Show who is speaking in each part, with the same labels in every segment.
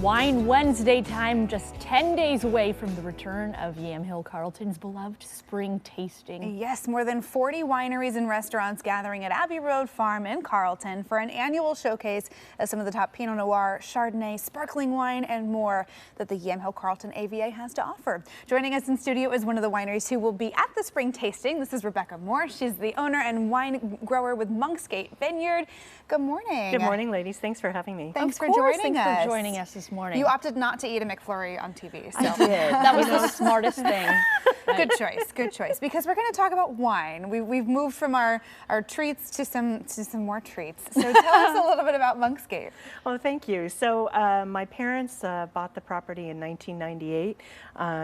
Speaker 1: Wine Wednesday time, just 10 days away from the return of Yamhill-Carlton's beloved spring tasting.
Speaker 2: Yes, more than 40 wineries and restaurants gathering at Abbey Road Farm in Carlton for an annual showcase of some of the top Pinot Noir, Chardonnay, sparkling wine, and more that the Yamhill-Carlton AVA has to offer. Joining us in studio is one of the wineries who will be at the spring tasting. This is Rebecca Moore. She's the owner and wine grower with MonksGate Vineyard. Good morning.
Speaker 3: Good morning, ladies. Thanks for having me.
Speaker 2: Thanks for joining us.
Speaker 1: Thanks for joining us this morning.
Speaker 2: You opted not to eat a McFlurry on TV. So.
Speaker 1: I did. That was the smartest thing.
Speaker 2: Good choice, good choice. Because we're going to talk about wine. We've moved from our treats to some more treats. So tell us a little bit about MonksGate.
Speaker 3: Well, thank you. So my parents bought the property in 1998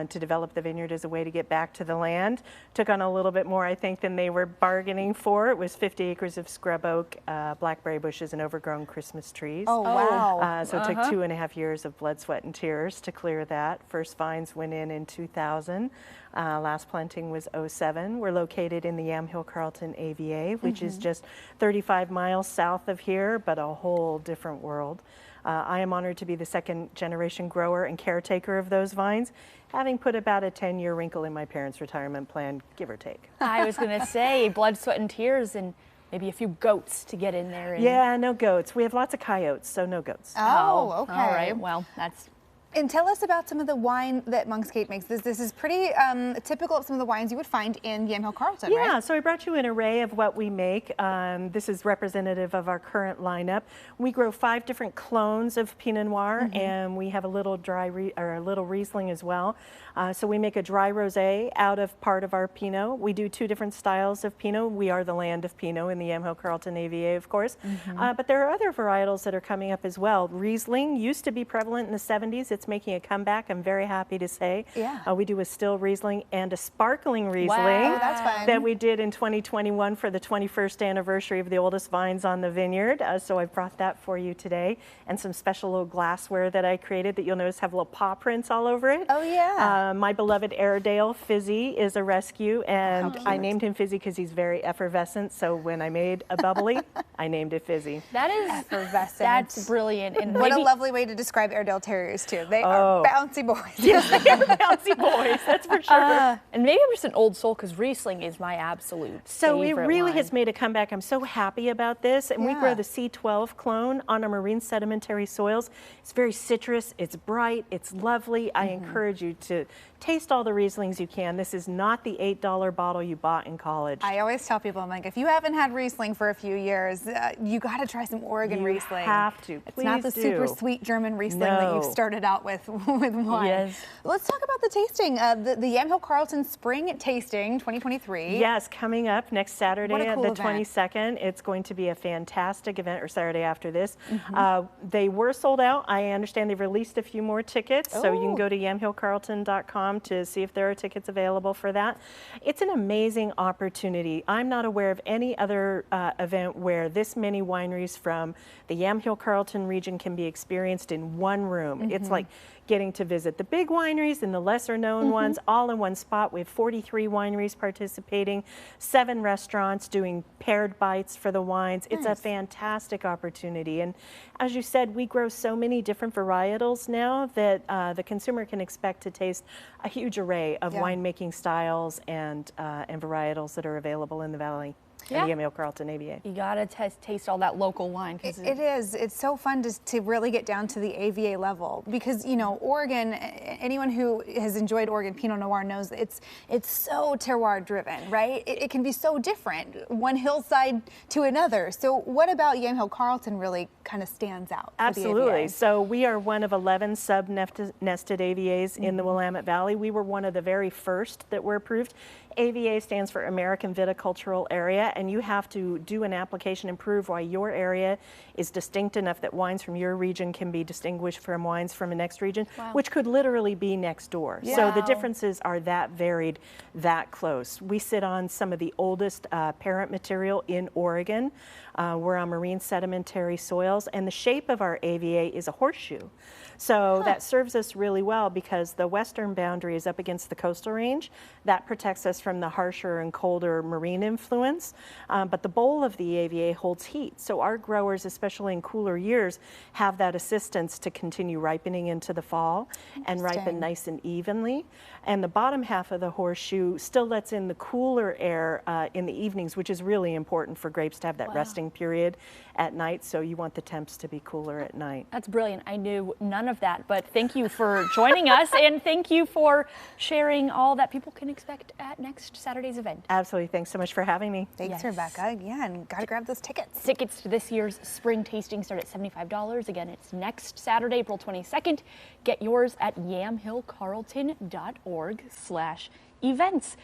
Speaker 3: to develop the vineyard as a way to get back to the land. Took on a little bit more, I think, than they were bargaining for. It was 50 acres of scrub oak, blackberry bushes, and overgrown Christmas trees.
Speaker 2: Oh, wow.
Speaker 3: So it took 2.5 years of blood, sweat, and tears to clear that. First vines went in 2000. Last planting was 07. We're located in the Yamhill-Carlton AVA, which is just 35 miles south of here, but a whole different world. I am honored to be the second generation grower and caretaker of those vines, having put about a 10-year wrinkle in my parents' retirement plan, give or take.
Speaker 1: I was going to say blood, sweat, and tears, and maybe a few goats to get in there.
Speaker 3: Yeah, no goats. We have lots of coyotes, so no goats.
Speaker 2: Oh, okay.
Speaker 1: All right. Well, that's...
Speaker 2: And tell us about some of the wine that MonksGate makes. This is pretty typical of some of the wines you would find in Yamhill-Carlton, right?
Speaker 3: Yeah, so I brought you an array of what we make. This is representative of our current lineup. We grow 5 different clones of Pinot Noir, and we have a little a little Riesling as well. So we make a dry rosé out of part of our Pinot. We do 2 different styles of Pinot. We are the land of Pinot in the Yamhill-Carlton AVA, of course. But there are other varietals that are coming up as well. Riesling used to be prevalent in the 70s. It's making a comeback, I'm very happy to say.
Speaker 2: Yeah.
Speaker 3: We do a still Riesling and a sparkling Riesling.
Speaker 2: Wow, that's fun.
Speaker 3: That we did in 2021 for the 21st anniversary of the oldest vines on the vineyard. So I've brought that for you today, and some special little glassware that I created that you'll notice have little paw prints all over it.
Speaker 2: Oh, yeah.
Speaker 3: My beloved Airedale, Fizzy, is a rescue, and I named him Fizzy because he's very effervescent. So when I made a bubbly, I named it Fizzy.
Speaker 1: That is
Speaker 2: effervescent.
Speaker 1: That's brilliant. And
Speaker 2: what a lovely way to describe Airedale Terriers, too. They are bouncy boys.
Speaker 3: Yes, they are bouncy boys, that's for sure.
Speaker 1: And maybe I'm just an old soul because Riesling is my absolute
Speaker 3: So
Speaker 1: favorite
Speaker 3: it really
Speaker 1: wine.
Speaker 3: has made a comeback. I'm so happy about this. And we grow the C12 clone on our marine sedimentary soils. It's very citrus, it's bright, it's lovely. I encourage you to taste all the Rieslings you can. This is not the $8 bottle you bought in college.
Speaker 2: I always tell people, I'm like, if you haven't had Riesling for a few years, you got to try some Oregon Riesling.
Speaker 3: You have to.
Speaker 2: It's not the super sweet German Riesling that you started out with wine.
Speaker 1: Yes.
Speaker 2: Let's talk about the tasting. The Yamhill-Carlton Spring Tasting 2023.
Speaker 3: Yes, coming up next Saturday,
Speaker 2: cool
Speaker 3: the
Speaker 2: event.
Speaker 3: 22nd. It's going to be a fantastic event, or Saturday after this. They were sold out. I understand they've released a few more tickets, so you can go to yamhillcarlton.com to see if there are tickets available for that. It's an amazing opportunity. I'm not aware of any other event where this many wineries from the Yamhill-Carlton region can be experienced in one room. It's like getting to visit the big wineries and the lesser known ones all in one spot. We have 43 wineries participating, 7 restaurants doing paired bites for the wines. It's a fantastic opportunity. And as you said, we grow so many different varietals now that the consumer can expect to taste a huge array of winemaking styles and varietals that are available in the Valley. And the Yamhill-Carlton AVA.
Speaker 1: You gotta taste all that local wine.
Speaker 2: It is. It's so fun to really get down to the AVA level because, you know, Oregon, anyone who has enjoyed Oregon Pinot Noir knows it's so terroir driven, right? It can be so different, one hillside to another. So what about Yamhill-Carlton really kind of stands out?
Speaker 3: Absolutely. So we are one of 11 sub-nested AVAs in the Willamette Valley. We were one of the very first that were approved. AVA stands for American Viticultural Area, and you have to do an application and prove why your area is distinct enough that wines from your region can be distinguished from wines from a next region, which could literally be next door. So the differences are that varied, that close. We sit on some of the oldest parent material in Oregon. We're on marine sedimentary soil. scales, and the shape of our AVA is a horseshoe. So that serves us really well because the western boundary is up against the coastal range. That protects us from the harsher and colder marine influence, but the bowl of the AVA holds heat. So our growers, especially in cooler years, have that assistance to continue ripening into the fall and ripen nice and evenly. And the bottom half of the horseshoe still lets in the cooler air in the evenings, which is really important for grapes to have that resting period at night. So you want the temps to be cooler at night.
Speaker 1: That's brilliant. I knew none of that, but thank you for joining us, and thank you for sharing all that people can expect at next Saturday's event.
Speaker 3: Absolutely. Thanks so much for having me.
Speaker 2: Thanks, Rebecca. Yeah, and got to grab those tickets.
Speaker 1: Tickets to this year's spring tasting start at $75. Again, it's next Saturday, April 22nd. Get yours at yamhillcarlton.org/events.